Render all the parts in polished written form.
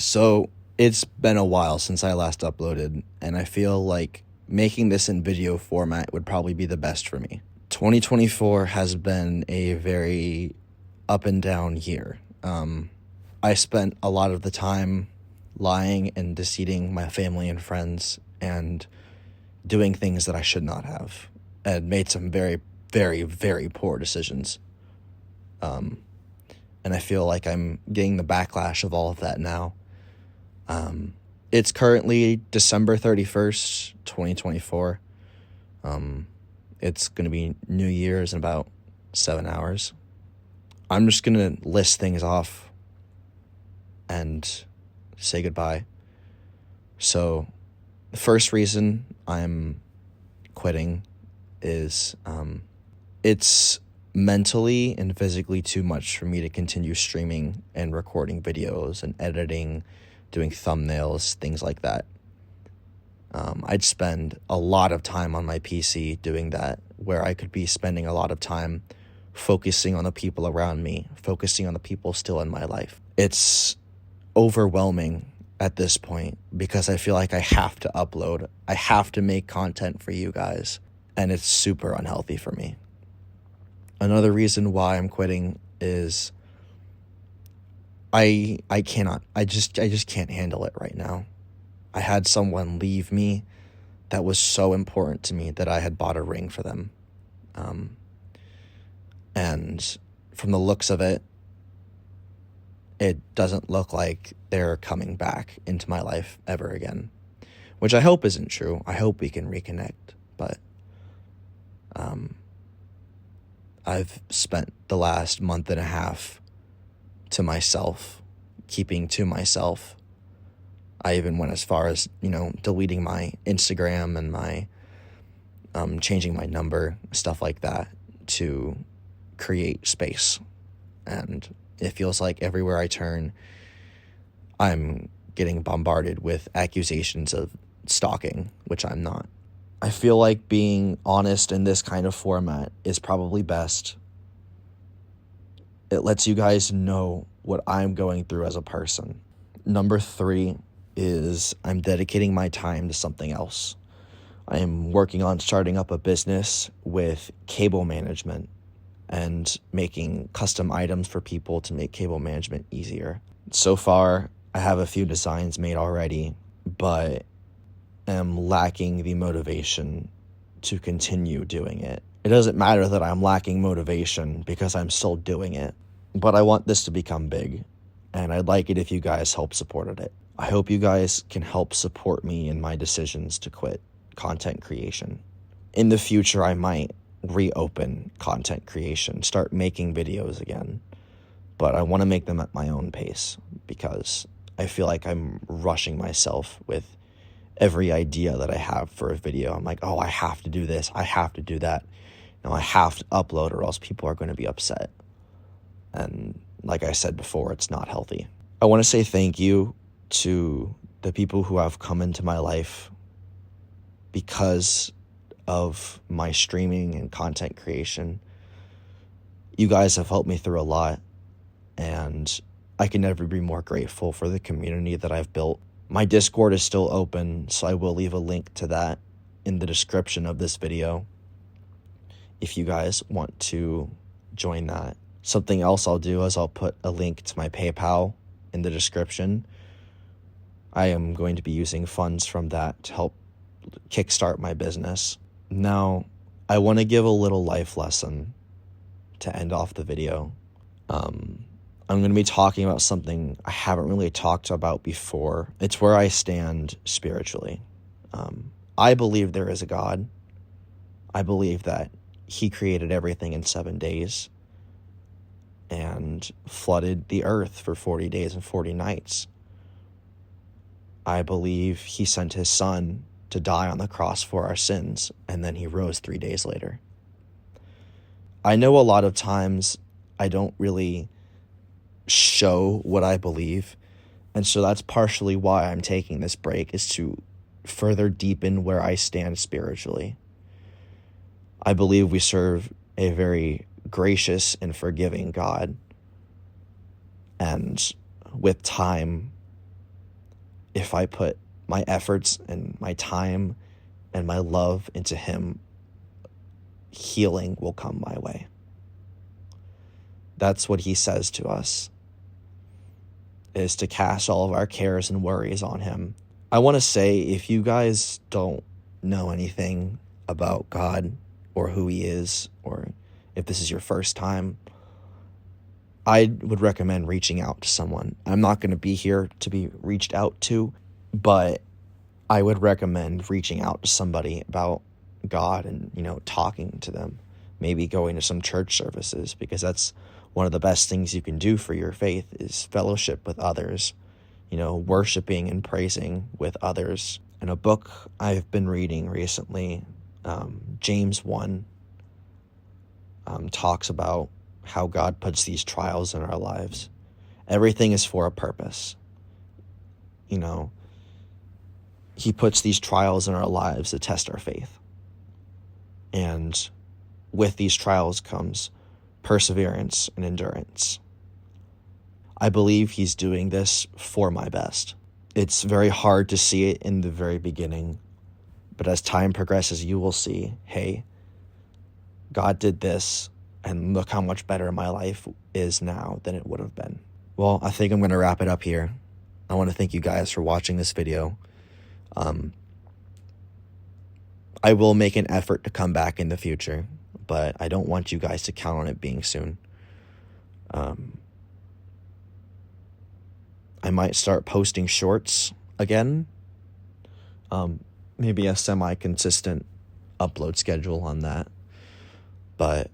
So it's been a while since I last uploaded, and I feel like making this in video format would probably be the best for me. 2024 has been a very up and down year. I spent a lot of the time lying and deceiving my family and friends and doing things that I should not have, and made some very, very, very poor decisions. And I feel like I'm getting the backlash of all of that now. It's currently December 31st, 2024. It's going to be New Year's in about 7 hours. I'm just going to list things off and say goodbye. So the first reason I'm quitting is it's mentally and physically too much for me to continue streaming and recording videos and editing, doing thumbnails, things like that. I'd spend a lot of time on my PC doing that, where I could be spending a lot of time focusing on the people around me, focusing on the people still in my life. It's overwhelming at this point because I feel like I have to upload. I have to make content for you guys, and it's super unhealthy for me. Another reason why I'm quitting is I just can't handle it right now. I had someone leave me that was so important to me that I had bought a ring for them. And from the looks of it, it doesn't look like they're coming back into my life ever again, which I hope isn't true. I hope we can reconnect, but I've spent the last month and a half to myself, keeping to myself. I even went as far as, deleting my Instagram and my changing my number, stuff like that, to create space. And it feels like everywhere I turn, I'm getting bombarded with accusations of stalking, which I'm not. I feel like being honest in this kind of format is probably best. It lets you guys know what I'm going through as a person. Number 3 is I'm dedicating my time to something else. I am working on starting up a business with cable management and making custom items for people to make cable management easier. So far, I have a few designs made already, but am lacking the motivation to continue doing it. It doesn't matter that I'm lacking motivation because I'm still doing it, but I want this to become big, and I'd like it if you guys help supported it. I hope you guys can help support me in my decisions to quit content creation. In the future, I might reopen content creation, start making videos again, but I want to make them at my own pace because I feel like I'm rushing myself with every idea that I have for a video. I'm like, oh, I have to do this, I have to do that. I have to upload or else people are going to be upset. And like I said before, it's not healthy. I want to say thank you to the people who have come into my life because of my streaming and content creation. You guys have helped me through a lot, and I can never be more grateful for the community that I've built. My Discord is still open, so I will leave a link to that in the description of this video if you guys want to join that. Something else I'll do is I'll put a link to my PayPal in the description. I am going to be using funds from that to help kickstart my business. Now, I want to give a little life lesson to end off the video. I'm going to be talking about something I haven't really talked about before. It's where I stand spiritually. I believe there is a God. I believe that he created everything in 7 days and flooded the earth for 40 days and 40 nights. I believe he sent his son to die on the cross for our sins, and then he rose 3 days later. I know a lot of times I don't really show what I believe, and so that's partially why I'm taking this break, is to further deepen where I stand spiritually. I believe we serve a very gracious and forgiving God, and with time, if I put my efforts and my time and my love into him, healing will come my way. That's what he says to us, is to cast all of our cares and worries on him. I want to say, if you guys don't know anything about God or who he is, or if this is your first time, I would recommend reaching out to someone. I'm not going to be here to be reached out to, but I would recommend reaching out to somebody about God and, talking to them, maybe going to some church services, because that's one of the best things you can do for your faith, is fellowship with others, worshiping and praising with others. And a book I've been reading recently, James 1, talks about how God puts these trials in our lives. Everything is for a purpose. He puts these trials in our lives to test our faith. And with these trials comes perseverance and endurance. I believe he's doing this for my best. It's very hard to see it in the very beginning, but as time progresses, you will see, hey, God did this, and look how much better my life is now than it would have been. Well, I think I'm going to wrap it up here. I want to thank you guys for watching this video. I will make an effort to come back in the future, but I don't want you guys to count on it being soon. I might start posting shorts again. Maybe a semi-consistent upload schedule on that. But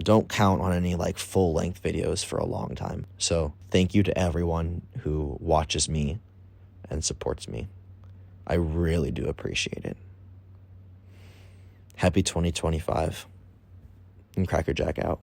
don't count on any full-length videos for a long time. So thank you to everyone who watches me and supports me. I really do appreciate it. Happy 2025, and Cracker Jack out.